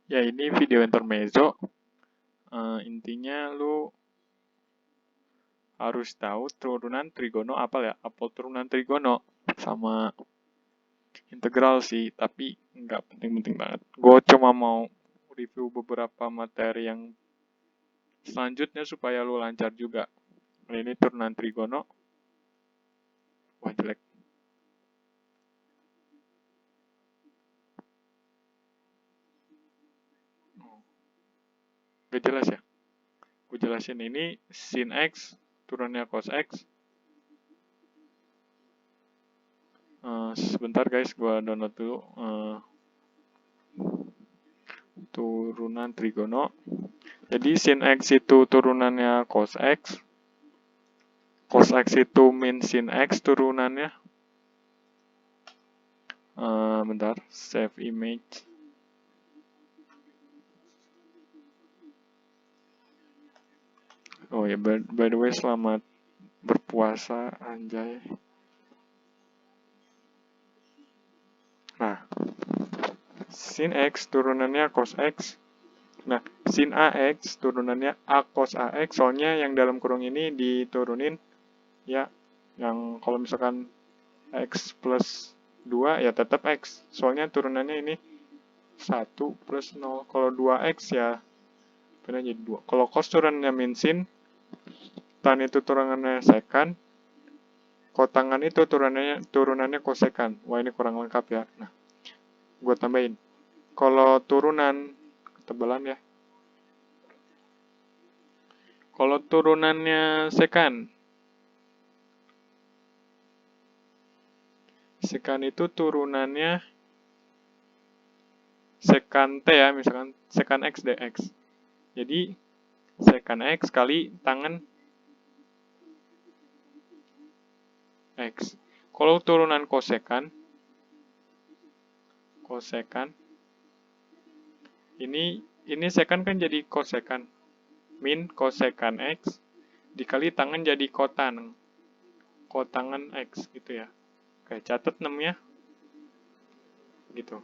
Ya, ini video intermezzo. Intinya lu harus tahu turunan trigono apa ya? Apa turunan trigono sama integral sih, tapi nggak penting-penting banget. Gue cuma mau review beberapa materi yang selanjutnya supaya lu lancar juga. Ini turunan trigono. Wah, jelek. Gak jelas ya? Gue jelasin ini sin X, turunnya cos X. Sebentar guys, gue download dulu turunan trigono. Jadi sin X itu turunannya cos X. Cos X itu min sin X turunannya. Bentar, save image. Oh ya, by the way, selamat berpuasa, anjay. Nah, sin X turunannya cos X. Nah, sin AX turunannya A cos AX. Soalnya yang dalam kurung ini diturunin, ya, yang kalau misalkan X plus 2, ya tetap X. Soalnya turunannya ini 1 plus 0. Kalau 2X ya, benar jadi 2. Kalau cos turunannya min sin, tan itu turunannya sekan, kotangan itu turunannya kosekan. Wah, ini kurang lengkap ya. Nah, gue tambahin. Kalau turunan ketebalan ya. Kalau turunannya sekan. Sekan itu turunannya sekan T ya, misalkan sekan X dx. Jadi sekan X kali tangan X. Kalau turunan kosekan, ini sekan kan jadi kosekan. Min kosekan X dikali tangan jadi kotangan X gitu ya. Oke, catat namanya gitu.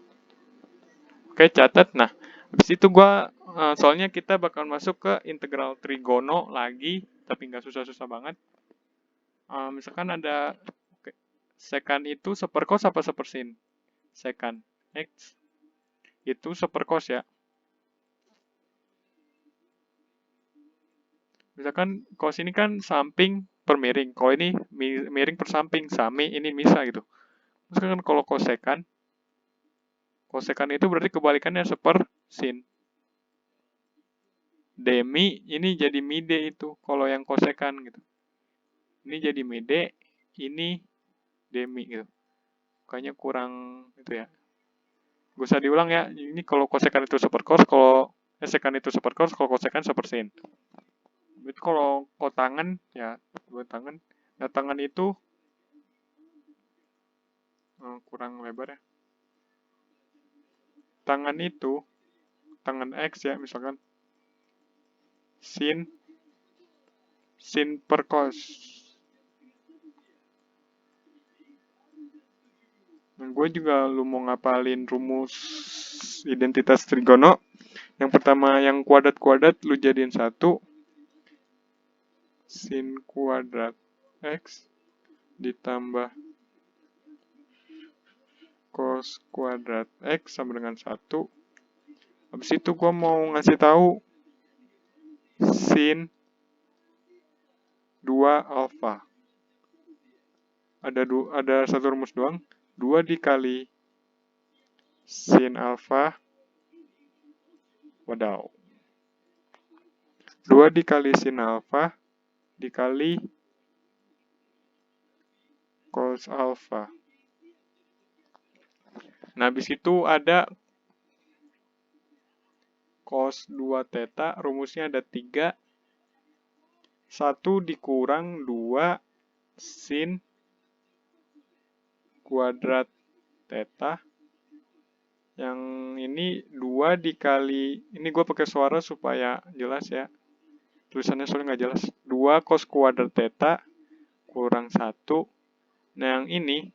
Oke, catat. Nah, habis itu soalnya kita bakal masuk ke integral trigono lagi, tapi nggak susah-susah banget. Misalkan ada sekan itu seperkos apa sepersin? Sekan X itu seperkos ya. Misalkan cos ini kan samping per miring. Kalau ini miring per samping, sami ini misa gitu. Misalkan kalau kosekan itu berarti kebalikannya seper sin. Demi ini jadi mide itu kalau yang kosekan gitu. Ini jadi mide, ini demi gitu. Kayaknya kurang itu ya. Gak usah diulang ya. Ini kalau kosekan itu seperkos, kalau sekan itu seperkos, kalau kosekan sepersin. Itu kalau kotangan ya dua tangan. Nah, tangan itu kurang lebar ya. Tangan itu tangan X ya, misalkan sin per cos. Dan gue juga lu mau ngapalin rumus identitas trigono. Yang pertama yang kuadrat-kuadrat lu jadiin 1. Sin kuadrat X ditambah cos kuadrat X sama dengan 1. Habis itu gue mau ngasih tahu sin 2 alfa. Ada satu rumus doang. 2 dikali sin alfa. Wadaw. 2 dikali sin alfa dikali cos alfa. Nah, habis itu ada cos 2 theta, rumusnya ada 3. 1 dikurang 2 sin kuadrat theta. Yang ini 2 dikali, ini gue pakai suara supaya jelas ya. Tulisannya soalnya nggak jelas. 2 cos kuadrat theta kurang 1. Nah, yang ini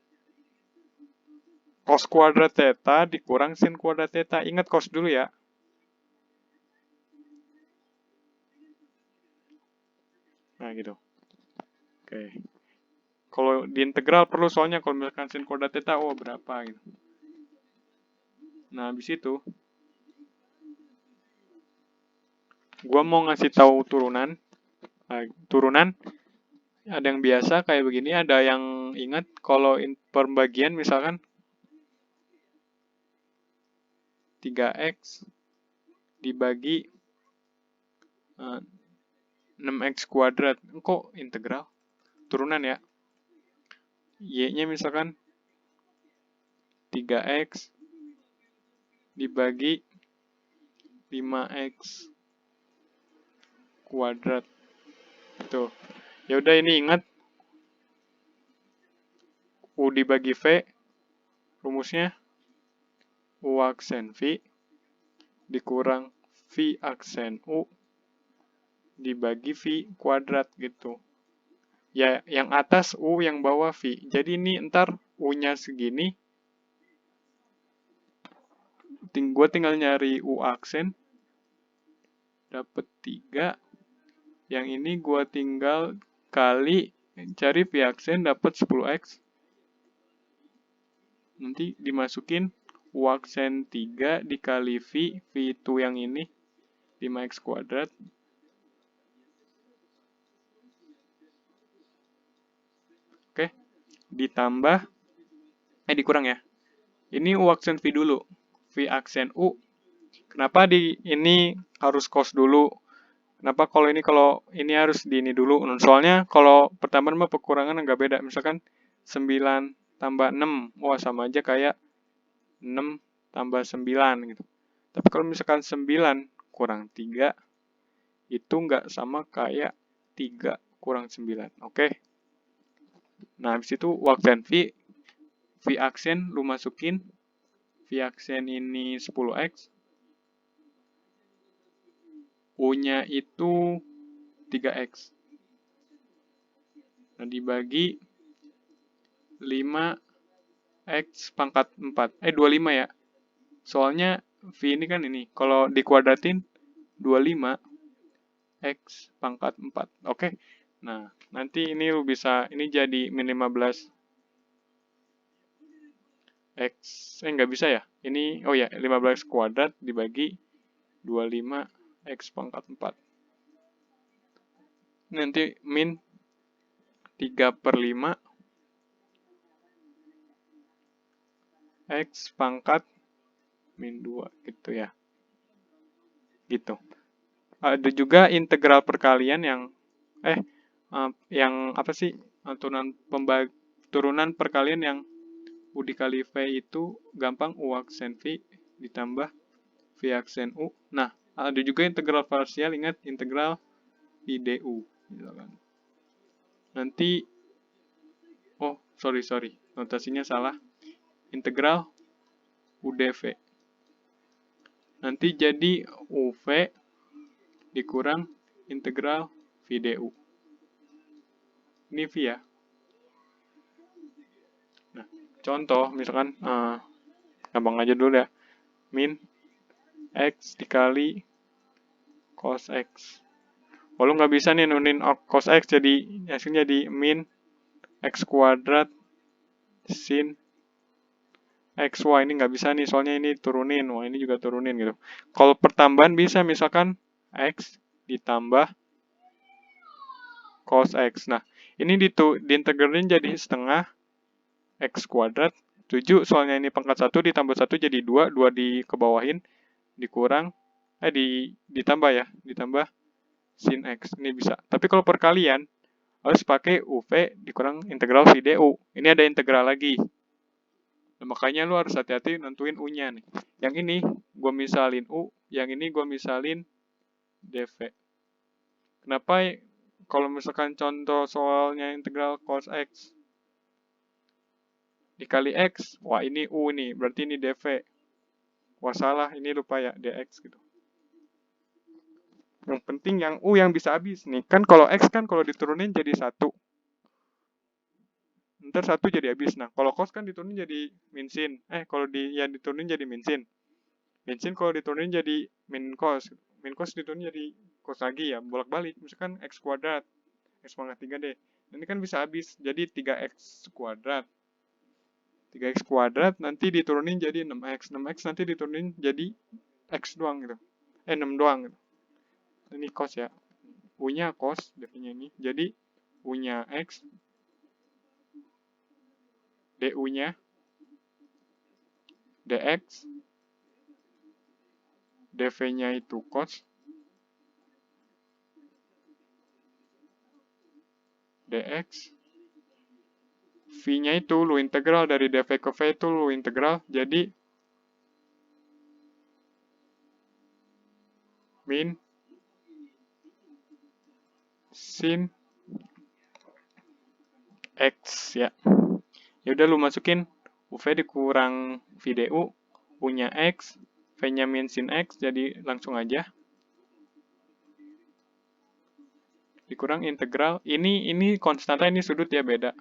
cos kuadrat theta dikurang sin kuadrat theta. Ingat cos dulu ya. Nah, gitu. Oke. Kalau di integral perlu soalnya kalau misalkan sin kuadrat theta, oh berapa gitu. Nah, habis itu gua mau ngasih tahu turunan. Nah, turunan ada yang biasa kayak begini, ada yang ingat kalau pembagian misalkan 3x dibagi 6x kuadrat. Kok integral? Turunan ya. Y-nya misalkan 3x dibagi 5x kuadrat. Tuh. Ya udah, ini ingat U dibagi V, rumusnya U aksen V dikurang V aksen U dibagi V kuadrat gitu. Ya, yang atas U, yang bawah V. Jadi ini ntar U-nya segini, gue tinggal nyari U aksen, dapet 3. Yang ini gue tinggal kali cari V aksen, dapet 10x. Nanti dimasukin U aksen 3 dikali V, V itu yang ini, 5x kuadrat. Oke, ditambah, dikurang ya. Ini U aksen V dulu, V aksen U. Kenapa di ini harus cos dulu? Kenapa kalau ini harus di ini dulu? Soalnya kalau pertambahan mah pengurangan agak beda. Misalkan 9 tambah 6, wah sama aja kayak 6 tambah 9 gitu. Tapi kalau misalkan 9 kurang 3, itu nggak sama kayak 3 kurang 9. Oke? Nah, habis itu U aksen V, V aksen lu masukin, V aksen ini 10x, U-nya itu 3x. Nah, dibagi 5x pangkat 4. 25 ya. Soalnya V ini kan ini. Kalau dikuadratin 25x pangkat 4. Oke. Nah, nanti ini lu bisa, ini jadi min 15x. Nggak bisa ya. Ini, oh ya, 15 kuadrat dibagi 25x pangkat 4. Nanti min 3/5 x pangkat min 2 gitu ya. Gitu. Ada juga integral perkalian yang apa sih? Turunan perkalian yang U dikali V itu gampang, U aksen V ditambah V aksen U. Nah, ada juga integral parsial, ingat integral I du. Gitu kan. Nanti, oh sorry, notasinya salah. Integral U dv. Nanti jadi UV dikurang integral V du. Ini V ya. Nah, contoh misalkan gampang aja dulu ya. Min X dikali cos X. Kalau nggak bisa nih nunin cos X, jadi hasilnya jadi min X kuadrat sin X. Wah, ini nggak bisa nih, soalnya ini turunin. Wah, ini juga turunin gitu. Kalau pertambahan bisa misalkan X ditambah cos X. Nah, ini diintegralin jadi setengah X kuadrat 7, soalnya ini pangkat 1 ditambah 1 jadi 2, 2 dikebawahin, dikurang, ditambah ya, ditambah sin X. Ini bisa. Tapi kalau perkalian, harus pakai UV dikurang integral V du. Ini ada integral lagi. Nah, makanya lu harus hati-hati nentuin U-nya nih. Yang ini gue misalin U, yang ini gue misalin dv. Kenapa kalau misalkan contoh soalnya integral cos X dikali X, wah ini U nih, berarti ini dv. Wah salah, ini lupa ya, dx gitu. Yang penting yang U yang bisa habis nih. Kan kalau X kan kalau diturunin jadi 1. Ntar 1 jadi habis. Nah, kalau cos kan diturunin jadi min sin. Kalau yang diturunin jadi min sin. Min sin kalau diturunin jadi min cos. Min cos diturunin jadi cos lagi ya, bolak-balik. Misalkan X kuadrat. X pangkat 3D. Ini kan bisa habis, jadi 3X kuadrat. 3X kuadrat nanti diturunin jadi 6X. 6X nanti diturunin jadi X doang gitu. 6 doang gitu. Ini cos ya. U-nya cos, definnya ini. Jadi U-nya X, DU-nya DX, DV-nya itu cos, DX, V-nya itu lu integral dari dv ke v itu lu integral, jadi min sin X ya. Ya udah lu masukin UV dikurang VDU, U-nya X, V-nya min sin X, jadi langsung aja. Dikurang integral, ini konstanta, ini sudut ya, beda.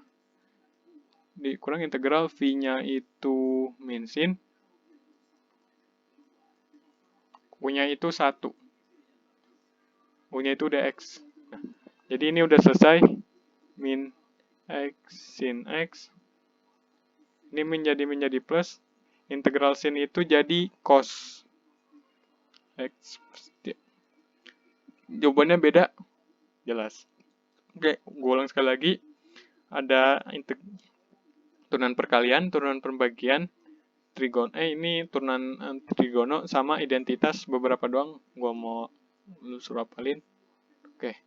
Dikurang integral V-nya itu min sin, U-nya itu 1. U-nya itu dx. Nah, jadi ini udah selesai. Min X sin X. Ini menjadi plus. Integral sin itu jadi cos X. Jawabannya beda. Jelas. Oke, gue ulang sekali lagi. Ada turunan perkalian, turunan pembagian, trigon. Ini turunan trigono sama identitas beberapa doang. Gue mau lu suruh hafalin. Oke.